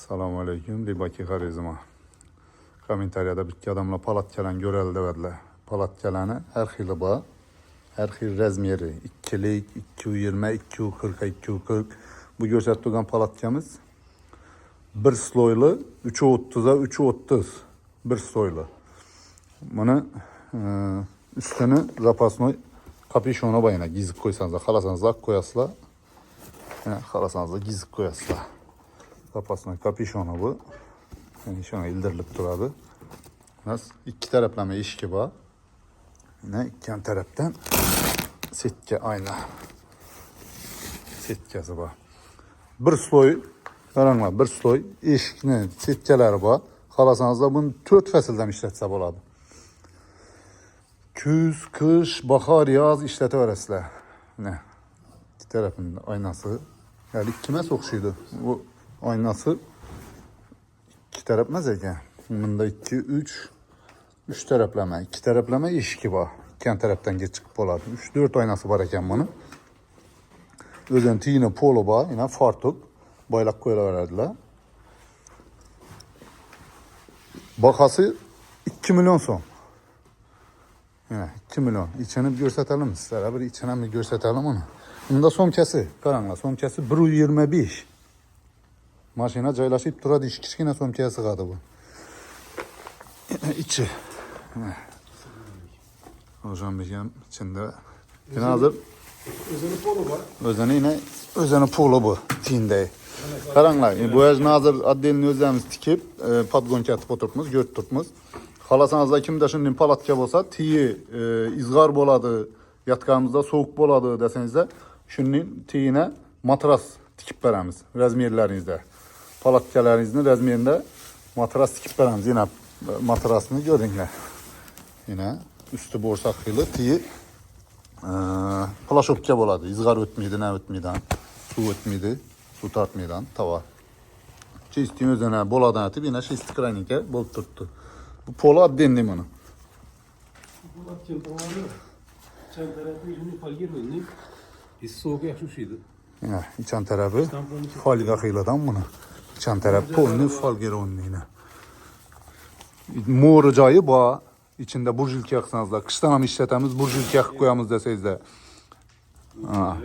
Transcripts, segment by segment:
Assalomu alaykum. Debaki xarizma. Kommentariyada bitta odamlar palatkalarni ko'radi dedilar. Palatkalarni har xili bor. Har xil razmeri 2lik, 220, 240, 240. Bu ko'rsatgan palatkamiz bir sloyli 330 ga 330. Bir sloyli. Buni üstünü zapasnoy kapüşona bayına gizib qo'ysangiz, xalasangiz qo'yasizlar. Xalasangiz gizib qo'yasizlar. Zapasnoy kapüşonu bu. Yani şuna ildirilip duradi. Nasıl? İki taraflama eshigi bor. Yine iki tarafdan setka ayna. Setkasi bor. Bir sloy, qaranglar, bir sloy eshikni setkalari bor. Xalasanızda bunu 4 fasldan ishlatsa bo'ladi. Kuz, qish, bahor, yoz ishlataverasizlar. Ne? İki tarafında aynası. Yani kime o'xshaydi? Bu aynası iki taraf emas ekan. Bunda 2, 3 taraflama. 2 taraflama eshigi bor. İki tarafdan chiqib bo'ladi. 3-4 oynası bor ekan buni. O'zining tiyini polo bor, yine fartuk boylab qo'yaveradilar. Bahası 2 milyon so'm. Yine 2 milyon. İçini bir ko'rsatalım sizlarga. Bir içini bir ko'rsatalım onu. Bunda somkasi, qaranglar, somkasi 1.25. Mashina joylashib turadi, kichkina somkaga sig'adi bu. İçi. Hocam ham içinde. Yine hazır. Özünü polo var. Özünü polo bu. Tiyinday. Qaranglar, bu yerni hozir отдельный o'zimiz tikib, podgonka atib o'tiribmiz, ko'rib turibmiz. Xalasanızda kimda shunday palatka bo'lsa, tiyi izg'or bo'ladi, yotganimizda sovuq bo'ladi desangizda, shunning tiyine matras tikib beramiz razmerlaringizda. Palatkalaringizni razmerida matras tikib beramiz. Yine matrasni ko'ringlar. Yine üstü borsak xili tiyi plaşopka bo'ladi. Izg'or o'tmaydi, ne o'tmaydi, suv o'tmaydi. Su tartmaydan tava. Çeşitli özüne boladan atıp yine şeşitli kranika bol tuttu. Bu pola dendim onu. Bu atken tavanı çan tarafı yüzünü fal girmedi. Hiç soğuk yakşı şeydi. Ya, içan tarafı falga xıyladan bunu. İçan tarafı polunu falgeri onun yine. Moğrucayı bağ. İçinde burjülki yaksanızda. Kıştan ham işletemiz burjülki yakıp koyamız deseniz de.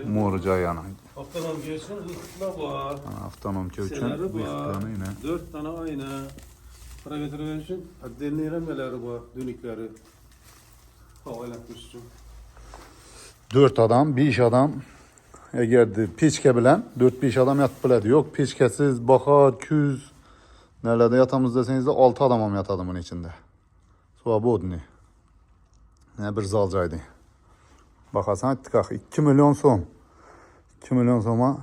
Moğrucayı yana. Haftadan geçen ıskıla var. Avtonomki için Senaryo bu ıskılanı yine. 4 tane ayna. Parametre için addenli yeremeleri var. Dönükleri. Havalatmış için. 4 adam, 5 adam eğer peçke bilen 4-5 adam yatıp biledi. Yok peçkesiz, bahar, küz nerede yatamız deseniz de 6 adam yatadı bunun içinde. Sonra bu odunu. Ne bir zalcaydı. Bakarsan ettik 2 milyon so'm. 2 milyon so'ma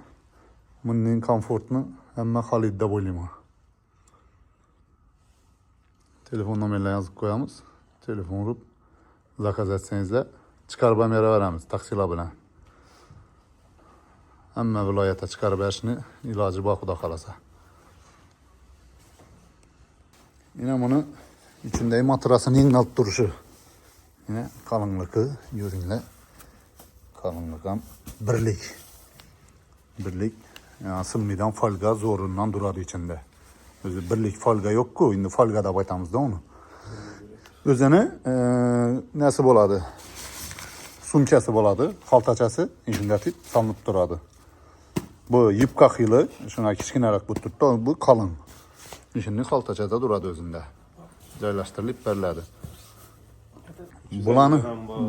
bunun komfortunu hemen Halid'de boylayma. Telefon numarayla yazıp koyamız. Telefon vurup zakaz etseniz de çıkarıp yere veremiz taksiler bilen. Hemen vilayete çıkarıp eşini ilacı bakıda kalasa. Yine bunu içinde matrasının alt duruşu. Yine kalınlıkı yürünle kalınlıktan birlik. Birlik. Yani sınmıdan falga zorundan duradı içinde. Özü birlik falga yok ki. Şimdi falga da baytamızda onu. Özünü nasıl boladı? Sumkası boladı. Haltaçası içinde tip salınıp duradı. Bu yipka xili. Şuna kiçkinerak bu tuttu. Bu kalın. Şimdi haltaçada duradı özünde. Joylashtirilib beriladi.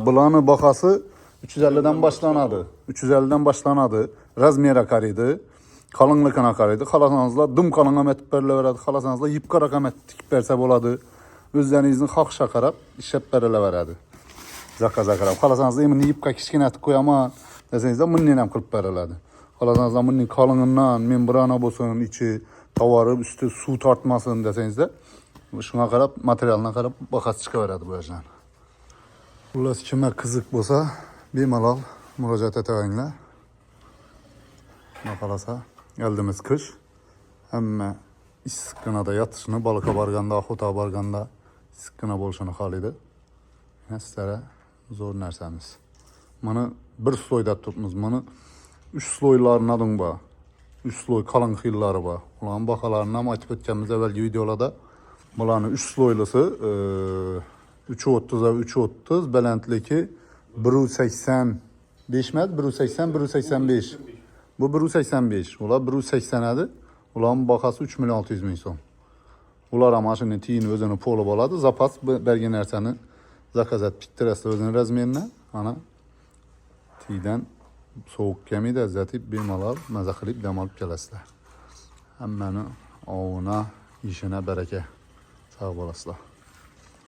Bulanı bakası 350'den başlanadı. 350'den başlanadı. Razmera karıydı. Kalınlıkına karıydı. Xalasanızda dım kalın amet berileveradi. Xalasanızda yipka rakam tikip berse boladı. Özlerinizin haq şakarab işlep berileveradi. Zaka. Xalasanızda emin yipka kichkina atib qo'yama deseniz de bunun ham qilib beriladi. Xalasanızda bunun kalınından membrana bo'lsin, içi tavarib üstü su tartmasın deseniz de şuna qarab, materialına qarab bahası chiqaveradi bu yerdan. Xullas kimga qiziq bo'lsa, bemalol murojaat etavinglar. Qalasa, geldimiz kış. Hamma issiqqinada yatishni, balıqa borganda, xuta borganda issiqqina bo'lishini xohlaydi. Sizlarga zo'r narsamiz. Mana bir sloyda turibmiz. Mana 3 sloylarni bor. 3 sloy qalın xillari bor. Ularning baholarını ham aytib o'tganmiz avvalgi videolarda. Bularning 3 sloylisi 3.30 va 3.30 balandligi 1.85 mi? 1.80, 1.85. Bu 1.85. Ular 1.80 edi. Ularning bahası 3 milyon 600 bin so'm. Ular ham mashinaning tiyini o'zini polib oladi. Zapas bergan narsani zakaz etib bittirasizlar o'zini razmerini. Ana tiydan sovuq kelmaydi, azatib bemalol maza qilib dam olib kelasizlar. Hammani ovuna, ishina baraka. Sog' bo'lasizlar.